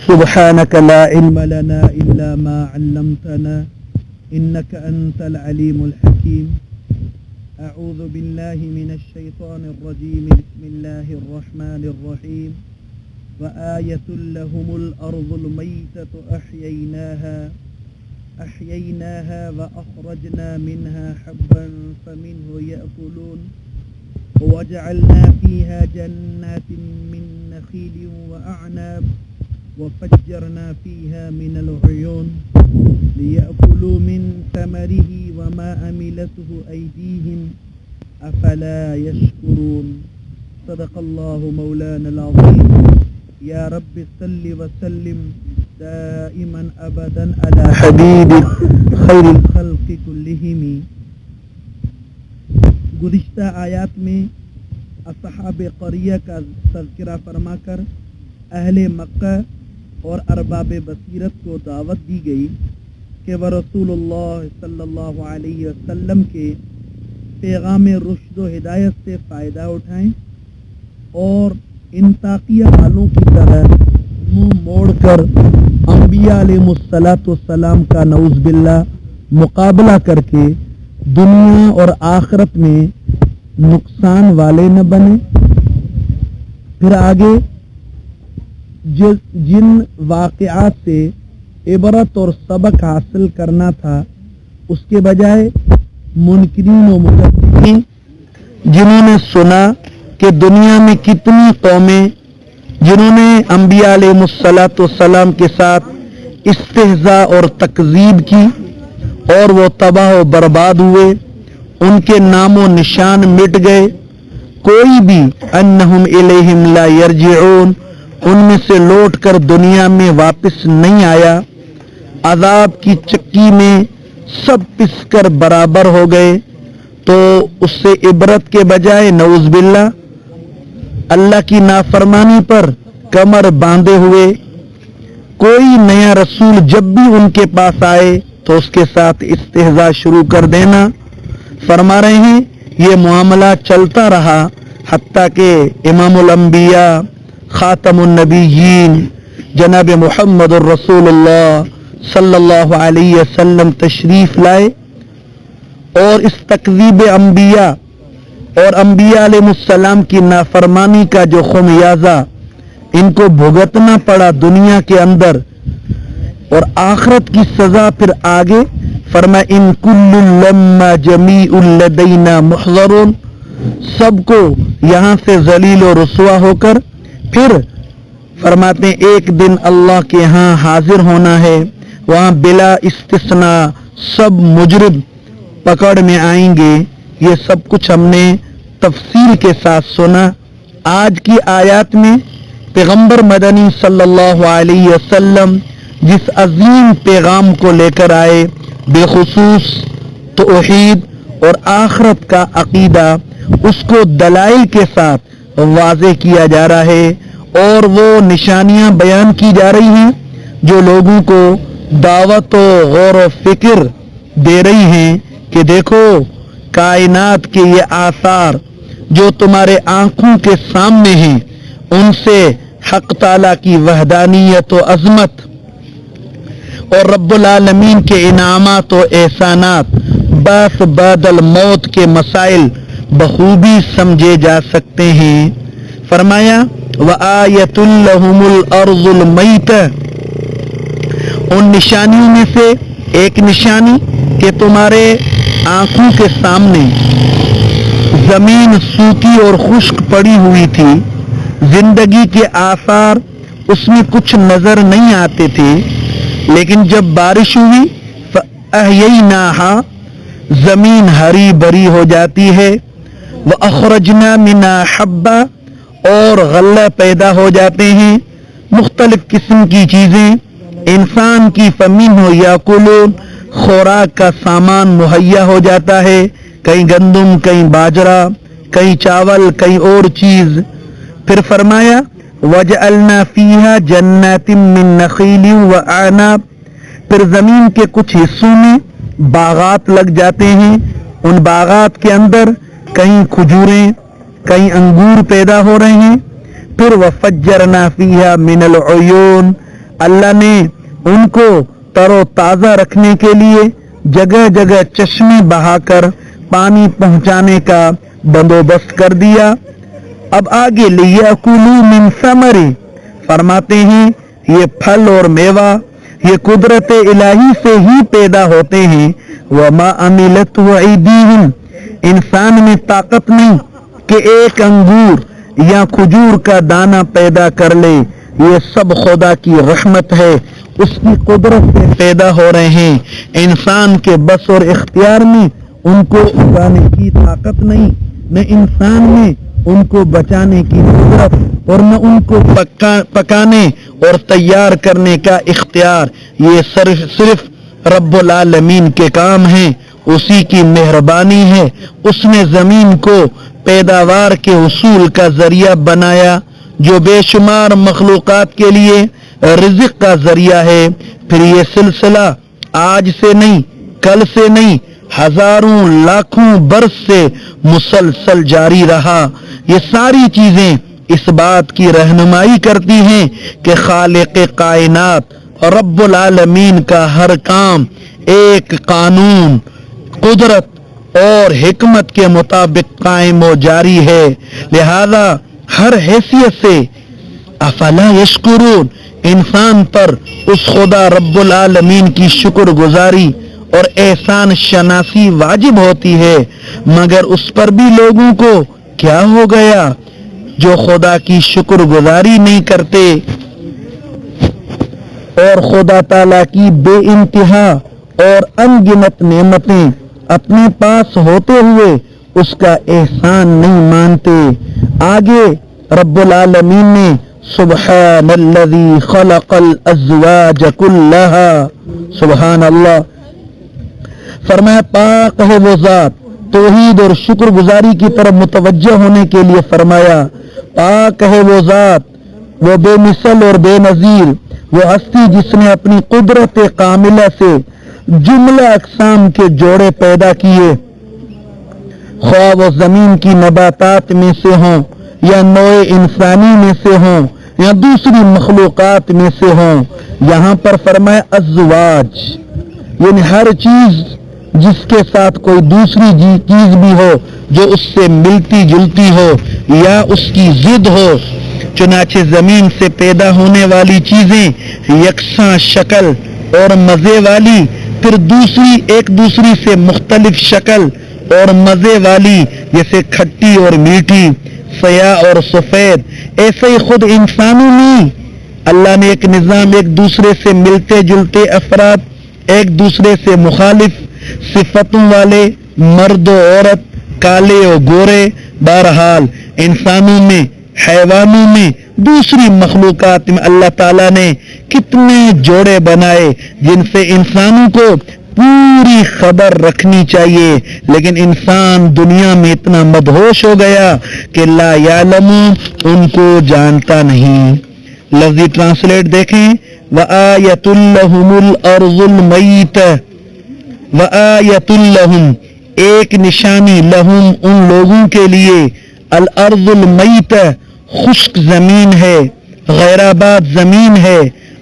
سبحانك لا علم لنا إلا ما علمتنا إنك أنت العليم الحكيم أعوذ بالله من الشيطان الرجيم بسم الله الرحمن الرحيم وآية لهم الأرض الميتة أحييناها وأخرجنا منها حبا فمنه يأكلون وجعلنا فيها جنات من نخيل وأعناب وفجرنا فيها من العيون ليأكلوا من ثمره وما عملته أيديهم أفلا يشكرون صدق الله مولانا العظيم يا رب صل وسلم دائما أبدا على حبيبك خير الخلق كلهم. گزشتہ آیات میں اصحاب قریہ کا تذکرہ فرما کر اہل مکہ اور ارباب بصیرت کو دعوت دی گئی کہ وہ رسول اللہ صلی اللہ علیہ وسلم کے پیغام رشد و ہدایت سے فائدہ اٹھائیں اور ان طاقیہ والوں کی طرح منہ موڑ کر انبیاء علیہ السلام کا نعوذ باللہ مقابلہ کر کے دنیا اور آخرت میں نقصان والے نہ بنے. پھر آگے جن واقعات سے عبرت اور سبق حاصل کرنا تھا اس کے بجائے منکرین و مکذبین جنہوں نے سنا کہ دنیا میں کتنی قومیں جنہوں نے انبیاء علیہ السلام کے ساتھ استہزاء اور تکذیب کی اور وہ تباہ و برباد ہوئے، ان کے نام و نشان مٹ گئے، کوئی بھی انہم الیہم لا یرجعون ان میں سے لوٹ کر دنیا میں واپس نہیں آیا، عذاب کی چکی میں سب پس کر برابر ہو گئے. تو اس سے عبرت کے بجائے نعوذ باللہ اللہ کی نافرمانی پر کمر باندھے ہوئے کوئی نیا رسول جب بھی ان کے پاس آئے تو اس کے ساتھ استہزاء شروع کر دینا. فرما رہے ہیں یہ معاملہ چلتا رہا حتیٰ کہ امام الانبیاء خاتم النبیین جناب محمد الرسول اللہ صلی اللہ علیہ وسلم تشریف لائے اور اس تکذیب انبیاء اور انبیاء علیہ السلام کی نافرمانی کا جو خمیازہ ان کو بھگتنا پڑا دنیا کے اندر اور آخرت کی سزا پھر آگے فرمایا ان کل لما جمیع لدینا محضرون، سب کو یہاں سے ذلیل و رسوا ہو کر پھر فرماتے ہیں ایک دن اللہ کے ہاں حاضر ہونا ہے، وہاں بلا استثناء سب مجرم پکڑ میں آئیں گے. یہ سب کچھ ہم نے تفصیل کے ساتھ سنا. آج کی آیات میں پیغمبر مدنی صلی اللہ علیہ وسلم جس عظیم پیغام کو لے کر آئے بالخصوص توحید اور آخرت کا عقیدہ، اس کو دلائل کے ساتھ واضح کیا جا رہا ہے اور وہ نشانیاں بیان کی جا رہی ہیں جو لوگوں کو دعوت و غور و فکر دے رہی ہیں کہ دیکھو کائنات کے یہ آثار جو تمہارے آنکھوں کے سامنے ہیں ان سے حق تعالیٰ کی وحدانیت و عظمت اور رب العالمین کے انعامات و احسانات بعث بعد الموت کے مسائل بخوبی سمجھے جا سکتے ہیں. فرمایا وآیۃ لہم الارض المیتہ، ان نشانیوں میں سے ایک نشانی کہ تمہارے آنکھوں کے سامنے زمین سوکھی اور خشک پڑی ہوئی تھی، زندگی کے آثار اس میں کچھ نظر نہیں آتے تھے، لیکن جب بارش ہوئی فَأَحْيَيْنَاهَا زمین ہری بھری ہو جاتی ہے، وَأَخْرَجْنَا مِنْهَا حَبًّا اور غلہ پیدا ہو جاتے ہیں، مختلف قسم کی چیزیں انسان کی فَمِنْهُ يَأْكُلُونَ خوراک کا سامان مہیا ہو جاتا ہے، کہیں گندم، کہیں باجرہ، کہیں چاول، کہیں اور چیز. پھر فرمایا وَجَعَلْنَا فِيهَا جَنَّاتٍ مِّن نَخِيلٍ وَأَعْنَابٍ، پھر زمین کے کچھ حصوں میں باغات لگ جاتے ہیں، ان باغات کے اندر کہیں کھجوریں کہیں انگور پیدا ہو رہے ہیں. پھر وَفَجَّرْنَا فِيهَا مِنَ الْعُيُونِ اللہ نے ان کو تر و تازہ رکھنے کے لیے جگہ جگہ چشمے بہا کر پانی پہنچانے کا بندوبست کر دیا۔ اب آگے لِیَأْکُلُوا مِن ثَمَرِهِ، فرماتے ہیں یہ پھل اور میوہ یہ قدرت الہی سے ہی پیدا ہوتے ہیں۔ وَمَا عَمِلَتْهُ أَيْدِيهِمْ، انسان میں طاقت نہیں کہ ایک انگور یا کھجور کا دانہ پیدا کر لے، یہ سب خدا کی رحمت ہے، اس کی قدرت سے پیدا ہو رہے ہیں۔ انسان کے بس اور اختیار میں ان کو اگانے کی طاقت نہیں، نہ انسان میں ان کو بچانے کی قدرت اور نہ ان کو پکانے اور تیار کرنے کا اختیار۔ یہ صرف رب العالمین کے کام ہیں، اسی کی مہربانی ہے۔ اس نے زمین کو پیداوار کے حصول کا ذریعہ بنایا جو بے شمار مخلوقات کے لیے رزق کا ذریعہ ہے۔ پھر یہ سلسلہ آج سے نہیں، کل سے نہیں، ہزاروں لاکھوں برس سے مسلسل جاری رہا۔ یہ ساری چیزیں اس بات کی رہنمائی کرتی ہیں کہ خالق کائنات رب العالمین کا ہر کام ایک قانون، قدرت اور حکمت کے مطابق قائم و جاری ہے، لہذا ہر حیثیت سے افلا یشکرون، انسان پر اس خدا رب العالمین کی شکر گزاری اور احسان شناسی واجب ہوتی ہے، مگر اس پر بھی لوگوں کو کیا ہو گیا جو خدا کی شکر گزاری نہیں کرتے اور خدا تعالیٰ کی بے انتہا اور ان گنت نعمتیں اپنے پاس ہوتے ہوئے اس کا احسان نہیں مانتے۔ آگے رب العالمین نے سبحان الذی خلق الازواج کلہا، سبحان اللہ، فرمایا پاک ہے وہ ذات، توحید اور شکر گزاری کی طرف متوجہ ہونے کے لیے فرمایا پاک ہے وہ ذات، وہ بے مثل اور بے نظیر، وہ ہستی جس نے اپنی قدرت کاملہ سے جملہ اقسام کے جوڑے پیدا کیے، خواہ وہ زمین کی نباتات میں سے ہوں یا نوع انسانی میں سے ہوں یا دوسری مخلوقات میں سے ہوں۔ یہاں پر فرمایا ازواج، یعنی ہر چیز جس کے ساتھ کوئی دوسری چیز بھی ہو جو اس سے ملتی جلتی ہو یا اس کی ضد ہو، چنانچہ زمین سے پیدا ہونے والی چیزیں یکساں شکل اور مزے والی، پھر دوسری ایک دوسری سے مختلف شکل اور مزے والی، جیسے کھٹی اور میٹھی، سیاہ اور سفید، ایسے ہی خود انسانوں میں اللہ نے ایک نظام، ایک دوسرے سے ملتے جلتے افراد، ایک دوسرے سے مخالف صفتوں والے مرد و عورت، کالے و گورے، بہرحال انسانوں میں، حیوانوں میں، دوسری مخلوقات میں اللہ تعالیٰ نے کتنے جوڑے بنائے جن سے انسانوں کو پوری خبر رکھنی چاہیے، لیکن انسان دنیا میں اتنا مدہوش ہو گیا کہ لا یعلم، ان کو جانتا نہیں۔ لفظی ٹرانسلیٹ دیکھیں، وآیۃ لہم الارض المیت، وآیۃ لہم، ایک نشانی، لہم، ان لوگوں کے لیے، الارض المیت، خشک زمین ہے، غیر آباد زمین ہے،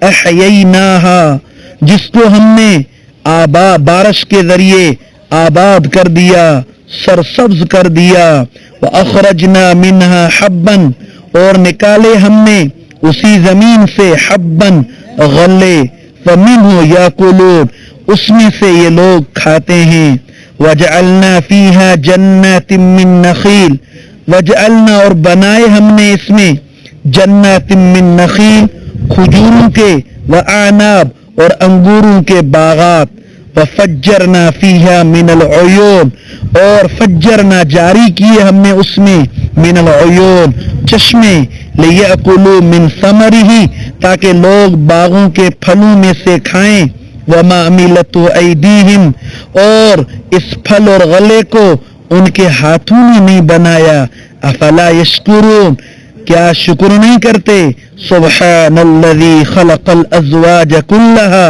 احییناہا، جس کو ہم نے بارش کے ذریعے آباد کر دیا، سرسبز کر دیا، وَأَخْرَجْنَا مِنْهَا حَبًّا، اور نکالے ہم نے اسی زمین سے حبًّا، غلے، فَمِنْهُ يَأْكُلُونَ، اس میں سے یہ لوگ کھاتے ہیں، وَجَعَلْنَا فِيهَا جَنَّاتٍ مِّن نَخِيلٍ، وَجَعَلْنَا، اور بنائے ہم نے اس میں، جَنَّاتٍ مِّن نَخِيلٍ، کھجوروں کے، وَأَعْنَابٍ، اور انگوروں کے باغات، وَفَجَّرْنَا فِيهَا مِنَ الْعُيُونِ، اور فجرنا جاری کیے ہم نے اس میں، من العیون، چشمے، لِيَأْكُلُوا مِن ثَمَرِهِ، تاکہ لوگ باغوں کے پھلوں میں سے کھائیں، وَمَا عَمِلَتْهُ أَيْدِيهِمْ، اور اس پھل اور غلے کو ان کے ہاتھوں نے نہیں بنایا، افلا یشکرون، کیا شکر نہیں کرتے؟ سبحان الذی خلق الازواج کلہا،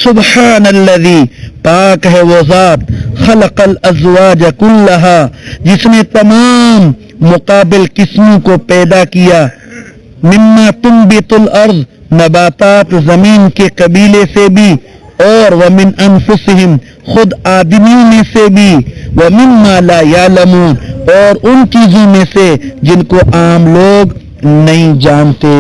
سبحان الذی، پاک ہے وہ ذات، خلق الازواج کلہا، جس نے تمام مقابل قسموں کو پیدا کیا، مما تنبت الارض، نباتات زمین کے قبیلے سے بھی، اور ومن انفسہم خود آدمیوں میں سے بھی، ومما لا یعلمون اور ان چیزوں میں سے جن کو عام لوگ نہیں جانتے۔